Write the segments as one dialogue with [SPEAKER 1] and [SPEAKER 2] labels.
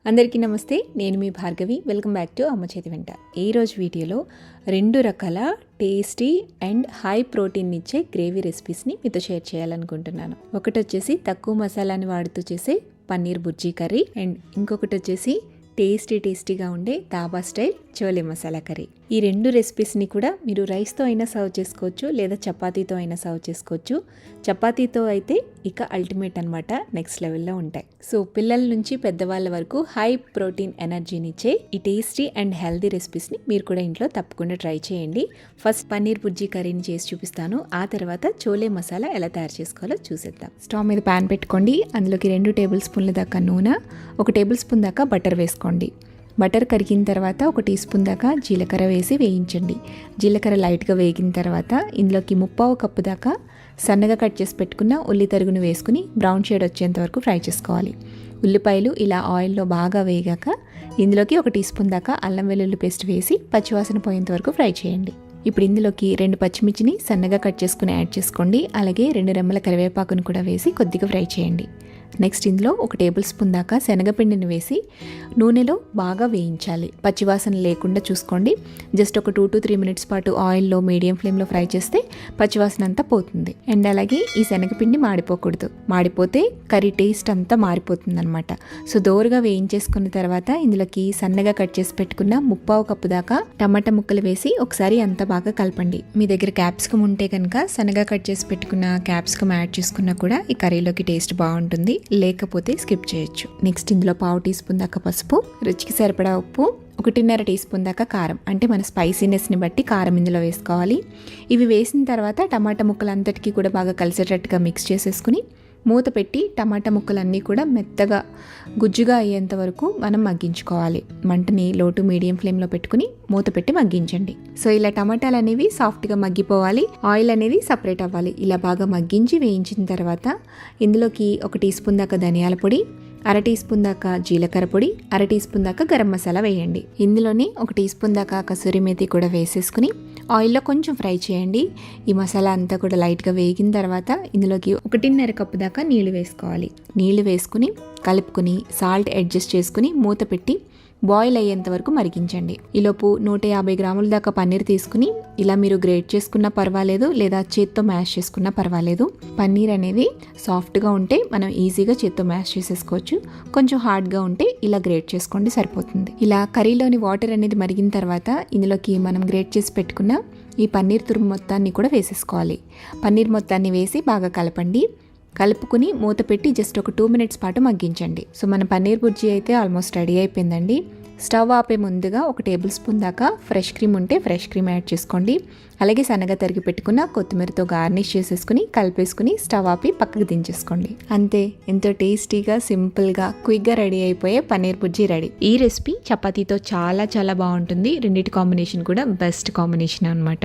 [SPEAKER 1] అందరికీ నమస్తే. నేను మీ భార్గవి. వెల్కమ్ బ్యాక్ టు అమ్మ చేతి వెంట. ఈరోజు వీడియోలో 2 రకాల టేస్టీ అండ్ హై ప్రోటీన్ ఇచ్చే గ్రేవీ రెసిపీస్ని మీతో షేర్ చేయాలనుకుంటున్నాను. ఒకటి వచ్చేసి తక్కువ మసాలాని వాడుతూ చేసే పన్నీర్ బుర్జీ కర్రీ అండ్ ఇంకొకటి వచ్చేసి టేస్టీగా ఉండే దాబా స్టైల్ చోలే మసాలా కర్రీ. ఈ 2 రెసిపీస్ని కూడా మీరు రైస్తో అయినా సర్వ్ చేసుకోవచ్చు, లేదా చపాతీతో అయినా సర్వ్ చేసుకోవచ్చు. చపాతీతో అయితే ఇక అల్టిమేట్ అనమాట, నెక్స్ట్ లెవెల్లో ఉంటాయి. సో పిల్లల నుంచి పెద్దవాళ్ళ వరకు హై ప్రోటీన్ ఎనర్జీని ఇచ్చే ఈ టేస్టీ అండ్ హెల్దీ రెసిపీస్ని మీరు కూడా ఇంట్లో తప్పకుండా ట్రై చేయండి. ఫస్ట్ పన్నీర్ బుర్జీ కర్రీని చేసి చూపిస్తాను. ఆ తర్వాత చోలే మసాలా ఎలా తయారు చేసుకోవాలో చూసేద్దాం. స్టవ్ మీద ప్యాన్ పెట్టుకోండి. అందులోకి 2 టేబుల్ స్పూన్ల దాకా నూనె, 1 టేబుల్ స్పూన్ దాకా బటర్ వేసుకోండి. బటర్ కరిగిన తర్వాత 1 టీ స్పూన్ దాకా జీలకర్ర వేసి వేయించండి. జీలకర్ర లైట్గా వేగిన తర్వాత ఇందులోకి 1/2 కప్పు దాకా సన్నగా కట్ చేసి పెట్టుకున్న ఉల్లి తరుగును వేసుకుని బ్రౌన్ షేడ్ వచ్చేంత వరకు ఫ్రై చేసుకోవాలి. ఉల్లిపాయలు ఇలా ఆయిల్లో బాగా వేగాక ఇందులోకి 1 టీ స్పూన్ దాకా అల్లం వెల్లుల్లి పేస్ట్ వేసి పచ్చివాసన పోయేంత వరకు ఫ్రై చేయండి. ఇప్పుడు ఇందులోకి 2 పచ్చిమిర్చిని సన్నగా కట్ చేసుకుని యాడ్ చేసుకోండి. అలాగే 2 రెమ్మల కరివేపాకును కూడా వేసి కొద్దిగా ఫ్రై చేయండి. నెక్స్ట్ ఇందులో 1 టేబుల్ స్పూన్ దాకా శనగపిండిని వేసి నూనెలో బాగా వేయించాలి. పచ్చివాసన లేకుండా చూసుకోండి. జస్ట్ ఒక 2 to 3 మినిట్స్ పాటు ఆయిల్లో మీడియం ఫ్లేమ్లో ఫ్రై చేస్తే పచ్చివాసన అంతా పోతుంది. అండ్ అలాగే ఈ శనగపిండి మాడిపోకూడదు. మాడిపోతే కర్రీ టేస్ట్ అంతా మారిపోతుంది అనమాట. సో దోరగా వేయించేసుకున్న తర్వాత ఇందులోకి సన్నగా కట్ చేసి పెట్టుకున్న 1/2 కప్పు దాకా టమాటా ముక్కలు వేసి ఒకసారి అంతా బాగా కలపండి. మీ దగ్గర క్యాప్సికమ్ ఉంటే కనుక సన్నగా కట్ చేసి పెట్టుకున్న క్యాప్సికమ్ యాడ్ చేసుకున్నా కూడా ఈ కర్రీలోకి టేస్ట్ బాగుంటుంది, లేకపోతే స్కిప్ చేయొచ్చు. నెక్స్ట్ ఇందులో 1/2 టీ స్పూన్ దాకా పసుపు, రుచికి సరిపడా ఉప్పు, 1.5 టీ స్పూన్ దాకా కారం, అంటే మన స్పైసీనెస్ని బట్టి కారం ఇందులో వేసుకోవాలి. ఇవి వేసిన తర్వాత టమాటా ముక్కలంతటికీ కూడా బాగా కలిసేటట్టుగా మిక్స్ చేసేసుకుని మూత పెట్టి టమాటా ముక్కలన్నీ కూడా మెత్తగా గుజ్జుగా అయ్యేంత వరకు మనం మగ్గించుకోవాలి. మంటని లో టు మీడియం ఫ్లేమ్లో పెట్టుకుని మూత పెట్టి మగ్గించండి. సో ఇలా టమాటాలు అనేవి సాఫ్ట్గా మగ్గిపోవాలి, ఆయిల్ అనేది సపరేట్ అవ్వాలి. ఇలా బాగా మగ్గించి వేయించిన తర్వాత ఇందులోకి 1 టీ స్పూన్ దాకా ధనియాల పొడి, 1/2 టీ స్పూన్ దాకా జీలకర్ర పొడి, 1/2 టీ స్పూన్ దాకా గరం మసాలా వేయండి. ఇందులోని 1 టీ స్పూన్ దాకా కసూరి మేతి కూడా వేసేసుకుని ఆయిల్లో కొంచెం ఫ్రై చేయండి. ఈ మసాలా అంతా కూడా లైట్గా వేగిన తర్వాత ఇందులోకి 1.5 కప్పు దాకా నీళ్లు వేసుకోవాలి. నీళ్లు వేసుకుని కలుపుకుని సాల్ట్ అడ్జస్ట్ చేసుకుని మూత పెట్టి బాయిల్ అయ్యేంత వరకు మరిగించండి. ఈలోపు 150 గ్రాముల దాకా పన్నీర్ తీసుకుని ఇలా మీరు గ్రేట్ చేసుకున్నా పర్వాలేదు, లేదా చేత్తో మ్యాష్ చేసుకున్నా పర్వాలేదు. పన్నీర్ అనేది సాఫ్ట్గా ఉంటే మనం ఈజీగా చేత్తో మ్యాష్ చేసేసుకోవచ్చు. కొంచెం హార్డ్గా ఉంటే ఇలా గ్రేట్ చేసుకోండి, సరిపోతుంది. ఇలా కర్రీలోని వాటర్ అనేది మరిగిన తర్వాత ఇందులోకి మనం గ్రేట్ చేసి పెట్టుకున్న ఈ పన్నీర్ తురుము మొత్తాన్ని కూడా వేసేసుకోవాలి. పన్నీర్ మొత్తాన్ని వేసి బాగా కలపండి. కలుపుకుని మూత పెట్టి జస్ట్ ఒక 2 మినిట్స్ పాటు మగ్గించండి. సో మన పన్నీర్ బుర్జీ అయితే ఆల్మోస్ట్ రెడీ అయిపోయిందండి. స్టవ్ ఆపే ముందుగా 1 టేబుల్ స్పూన్ దాకా ఫ్రెష్ క్రీమ్ ఉంటే ఫ్రెష్ క్రీమ్ యాడ్ చేసుకోండి. అలాగే సన్నగా తరిగి పెట్టుకున్న కొత్తిమీరతో గార్నిష్ చేసేసుకుని కలిపేసుకుని స్టవ్ ఆపి పక్కకు దించేసుకోండి. అంతే, ఎంతో టేస్టీగా సింపుల్గా క్విక్గా రెడీ అయిపోయే పన్నీర్ బుర్జీ రెడీ. ఈ రెసిపీ చపాతీతో చాలా బాగుంటుంది. రెండింటి కాంబినేషన్ కూడా బెస్ట్ కాంబినేషన్ అనమాట.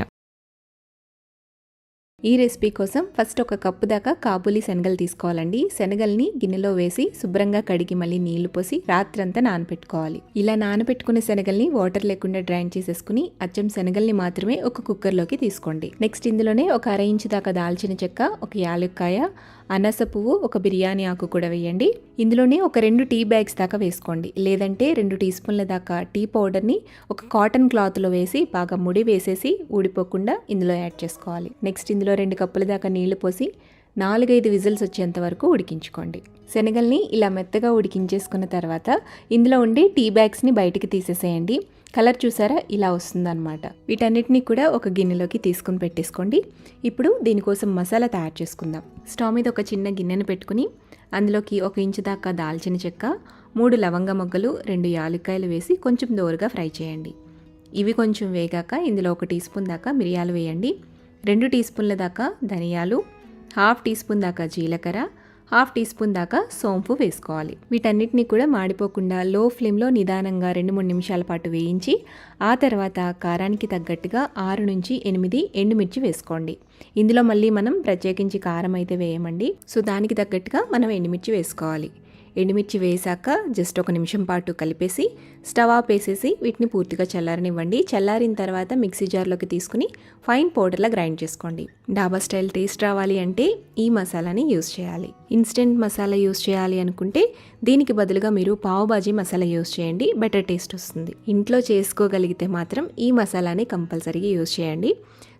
[SPEAKER 1] ఈ రెసిపీ కోసం ఫస్ట్ 1 కప్పు దాకా కాబూలీ శనగలు తీసుకోవాలండి. శనగల్ని గిన్నెలో వేసి శుభ్రంగా కడిగి మళ్ళీ నీళ్లు పోసి రాత్రంతా నానపెట్టుకోవాలి. ఇలా నానపెట్టుకున్న శనగల్ని వాటర్ లేకుండా డ్రైన్ చేసేసుకుని అచ్చం శనగల్ని మాత్రమే ఒక కుక్కర్లోకి తీసుకోండి. నెక్స్ట్ ఇందులోనే 1 అర ఇంచు దాకా దాల్చిన చెక్క, 1 యాలక్కాయ, అనాస పువ్వు, 1 బిర్యానీ ఆకు కూడా వేయండి. ఇందులోనే 2 టీ బ్యాగ్స్ దాకా వేసుకోండి, లేదంటే 2 టీ స్పూన్ల దాకా టీ పౌడర్ని ఒక కాటన్ క్లాత్లో వేసి బాగా ముడి వేసేసి ఊడిపోకుండా ఇందులో యాడ్ చేసుకోవాలి. నెక్స్ట్ ఇందులో 2 కప్పుల దాకా నీళ్లు పోసి 4-5 విజిల్స్ వచ్చేంత వరకు ఉడికించుకోండి. శనగల్ని ఇలా మెత్తగా ఉడికించేసుకున్న తర్వాత ఇందులో ఉండే టీ బ్యాగ్స్ని బయటికి తీసేసేయండి. కలర్ చూసారా, ఇలా వస్తుందన్నమాట. వీటన్నిటిని కూడా ఒక గిన్నెలోకి తీసుకుని పెట్టేసుకోండి. ఇప్పుడు దీనికోసం మసాలా తయారు చేసుకుందాం. స్టవ్ మీద ఒక చిన్న గిన్నెను పెట్టుకుని అందులోకి 1 ఇంచు దాకా దాల్చిన చెక్క, 3 లవంగ మొగ్గలు, 2 యాలక్కాయలు వేసి కొంచెం దోరగా ఫ్రై చేయండి. ఇవి కొంచెం వేగాక ఇందులో 1 టీ స్పూన్ దాకా మిరియాలు వేయండి. 2 టీ స్పూన్ల దాకా ధనియాలు, 1/2 టీ స్పూన్ దాకా జీలకర్ర, 1/2 టీ స్పూన్ దాకా సోంపు వేసుకోవాలి. వీటన్నిటిని కూడా మాడిపోకుండా లో ఫ్లేమ్లో నిదానంగా 2-3 నిమిషాల పాటు వేయించి ఆ తర్వాత కారానికి తగ్గట్టుగా 6 నుంచి 8 ఎండుమిర్చి వేసుకోండి. ఇందులో మళ్ళీ మనం ప్రత్యేకించి కారం అయితే వేయమండి. సో దానికి తగ్గట్టుగా మనం ఎండుమిర్చి వేసుకోవాలి. ఎండుమిర్చి వేసాక జస్ట్ 1 నిమిషం పాటు కలిపేసి స్టవ్ ఆఫ్ వేసేసి వీటిని పూర్తిగా చల్లారనివ్వండి. చల్లారిన తర్వాత మిక్సీ జార్లోకి తీసుకుని ఫైన్ పౌడర్లా గ్రైండ్ చేసుకోండి. డాబా స్టైల్ టేస్ట్ రావాలి అంటే ఈ మసాలాని యూస్ చేయాలి. ఇన్స్టెంట్ మసాలా యూస్ చేయాలి అనుకుంటే దీనికి బదులుగా మీరు పావ్ బాజీ మసాలా యూస్ చేయండి, బెటర్ టేస్ట్ వస్తుంది. ఇంట్లో చేసుకోగలిగితే మాత్రం ఈ మసాలాని కంపల్సరీగా యూస్ చేయండి.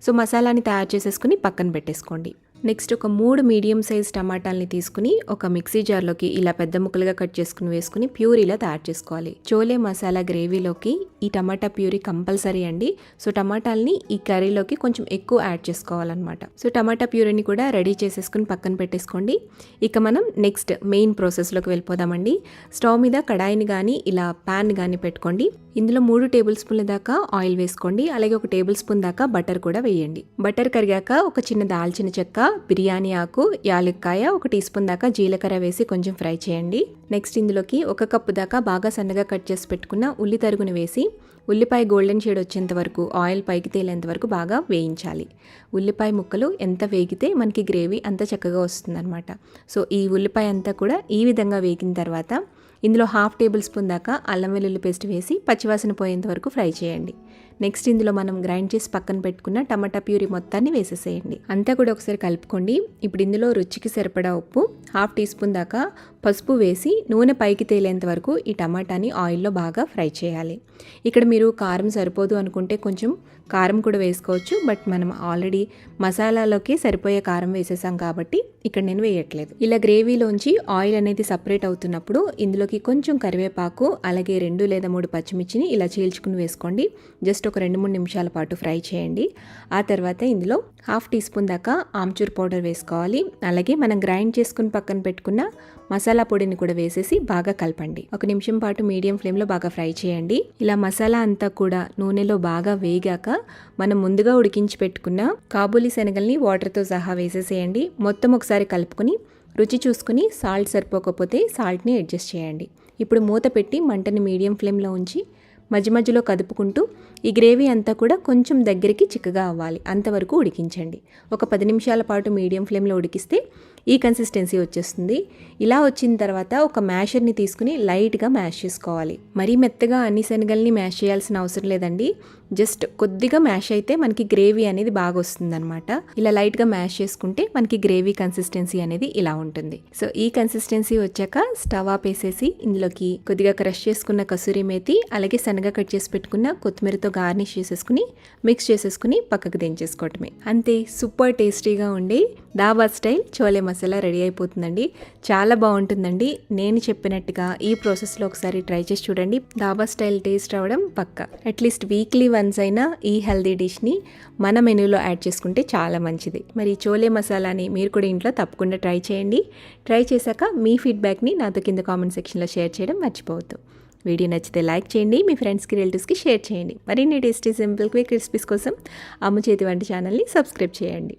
[SPEAKER 1] సో మసాలాని తయారు చేసేసుకుని పక్కన పెట్టేసుకోండి. నెక్స్ట్ ఒక 3 మీడియం సైజ్ టమాటాలని తీసుకుని ఒక మిక్సీ జార్లోకి ఇలా పెద్ద ముక్కలుగా కట్ చేసుకుని వేసుకుని ప్యూరీలా తయారు చేసుకోవాలి. చోలే మసాలా గ్రేవీలోకి ఈ టమాటా ప్యూరీ కంపల్సరీ అండి. సో టమాటాలని ఈ కర్రీలోకి కొంచెం ఎక్కువ యాడ్ చేసుకోవాలన్నమాట. సో టమాటా ప్యూరీని కూడా రెడీ చేసేసుకుని పక్కన పెట్టేసుకోండి. ఇక మనం నెక్స్ట్ మెయిన్ ప్రాసెస్లోకి వెళ్ళిపోదామండి. స్టవ్ మీద కడాయిని కానీ ఇలా ప్యాన్ కానీ పెట్టుకోండి. ఇందులో 3 టేబుల్ స్పూన్ల దాకా ఆయిల్ వేసుకోండి. అలాగే 1 టేబుల్ స్పూన్ దాకా బటర్ కూడా వేయండి. బటర్ కరిగాక ఒక చిన్న దాల్చిన చెక్క, బిర్యానీ ఆకు, యాలక్కాయ, 1 టీ స్పూన్ దాకా జీలకర్ర వేసి కొంచెం ఫ్రై చేయండి. నెక్స్ట్ ఇందులోకి 1 కప్పు దాకా బాగా సన్నగా కట్ చేసి పెట్టుకున్న ఉల్లి తరుగుని వేసి ఉల్లిపాయ గోల్డెన్ షేడ్ వచ్చేంత వరకు ఆయిల్ పైకి తేలేంత వరకు బాగా వేయించాలి. ఉల్లిపాయ ముక్కలు ఎంత వేగితే మనకి గ్రేవీ అంత చక్కగా వస్తుందన్నమాట. సో ఈ ఉల్లిపాయ అంతా కూడా ఈ విధంగా వేగిన తర్వాత ఇందులో 1/2 టేబుల్ స్పూన్ దాకా అల్లం వెల్లుల్లి పేస్ట్ వేసి పచ్చివాసన పోయేంత వరకు ఫ్రై చేయండి. నెక్స్ట్ ఇందులో మనం గ్రైండ్ చేసి పక్కన పెట్టుకున్న టమాటా ప్యూరీ మొత్తాన్ని వేసేసేయండి. అంతా కూడా ఒకసారి కలుపుకోండి. ఇప్పుడు ఇందులో రుచికి సరిపడా ఉప్పు, 1/2 టీ స్పూన్ దాకా పసుపు వేసి నూనె పైకి తేలేంత వరకు ఈ టమాటాని ఆయిల్లో బాగా ఫ్రై చేయాలి. ఇక్కడ మీరు కారం సరిపోదు అనుకుంటే కొంచెం కారం కూడా వేసుకోవచ్చు. బట్ మనం ఆల్రెడీ మసాలాలోకి సరిపోయే కారం వేసేసాం కాబట్టి ఇక్కడ నేను వేయట్లేదు. ఇలా గ్రేవీలోంచి ఆయిల్ అనేది సపరేట్ అవుతున్నప్పుడు ఇందులోకి కొంచెం కరివేపాకు, అలాగే 2 లేదా 3 పచ్చిమిర్చిని ఇలా చీల్చుకుని వేసుకోండి. జస్ట్ ఒక 2-3 నిమిషాల పాటు ఫ్రై చేయండి. ఆ తర్వాత ఇందులో 1/2 టీ స్పూన్ దాకా ఆమ్చూర్ పౌడర్ వేసుకోవాలి. అలాగే మనం గ్రైండ్ చేసుకుని పక్కన పెట్టుకున్న మసాలా పొడిని కూడా వేసేసి బాగా కలపండి. 1 నిమిషం పాటు మీడియం ఫ్లేమ్లో బాగా ఫ్రై చేయండి. ఇలా మసాలా అంతా కూడా నూనెలో బాగా వేగాక మనం ముందుగా ఉడికించి పెట్టుకున్న కాబూలీ శనగల్ని వాటర్తో సహా వేసేసేయండి. మొత్తం ఒకసారి కలుపుకొని రుచి చూసుకుని సాల్ట్ సరిపోకపోతే సాల్ట్ని అడ్జస్ట్ చేయండి. ఇప్పుడు మూత పెట్టి మంటని మీడియం ఫ్లేమ్లో ఉంచి మధ్య మధ్యలో కదుపుకుంటూ ఈ గ్రేవీ అంతా కూడా కొంచెం దగ్గరికి చిక్కగా అవ్వాలి, అంతవరకు ఉడికించండి. ఒక 10 నిమిషాల పాటు మీడియం ఫ్లేమ్లో ఉడికిస్తే ఈ కన్సిస్టెన్సీ వచ్చేస్తుంది. ఇలా వచ్చిన తర్వాత ఒక మ్యాషర్ని తీసుకుని లైట్గా మ్యాష్ చేసుకోవాలి. మరీ మెత్తగా అన్ని శనగల్ని మ్యాష్ చేయాల్సిన అవసరం లేదండి. జస్ట్ కొద్దిగా మ్యాష్ అయితే మనకి గ్రేవీ అనేది బాగా వస్తుంది అనమాట. ఇలా లైట్గా మ్యాష్ చేసుకుంటే మనకి గ్రేవీ కన్సిస్టెన్సీ అనేది ఇలా ఉంటుంది. సో ఈ కన్సిస్టెన్సీ వచ్చాక స్టవ్ ఆపేసేసి ఇందులోకి కొద్దిగా క్రష్ చేసుకున్న కసూరి మేతి, అలాగే సన్నగా కట్ చేసి పెట్టుకున్న కొత్తిమీరతో గార్నిష్ చేసేసుకుని మిక్స్ చేసేసుకుని పక్కకు దించేసుకోవటమే. అంతే, సూపర్ టేస్టీగా ఉండే డాబా స్టైల్ చోలే మసాలా రెడీ అయిపోతుందండి. చాలా బాగుంటుందండి. నేను చెప్పినట్టుగా ఈ ప్రాసెస్లో ఒకసారి ట్రై చేసి చూడండి. డాబా స్టైల్ టేస్ట్ రావడం పక్కా. అట్లీస్ట్ వీక్లీ వన్స్ అయినా ఈ హెల్దీ డిష్ని మన మెనూలో యాడ్ చేసుకుంటే చాలా మంచిది. మరి చోలే మసాలాని మీరు కూడా ఇంట్లో తప్పకుండా ట్రై చేయండి. ట్రై చేశాక మీ ఫీడ్బ్యాక్ని నాతో కింద కామెంట్ సెక్షన్లో షేర్ చేయడం మర్చిపోవద్దు. వీడియో నచ్చితే లైక్ చేయండి, మీ ఫ్రెండ్స్కి, రిలేటివ్స్కి షేర్ చేయండి. మరిన్ని టేస్టీ సింపుల్ క్విక్ రెసిపీస్ కోసం అమ్మ చేతి వంట ఛానల్ని సబ్స్క్రైబ్ చేయండి.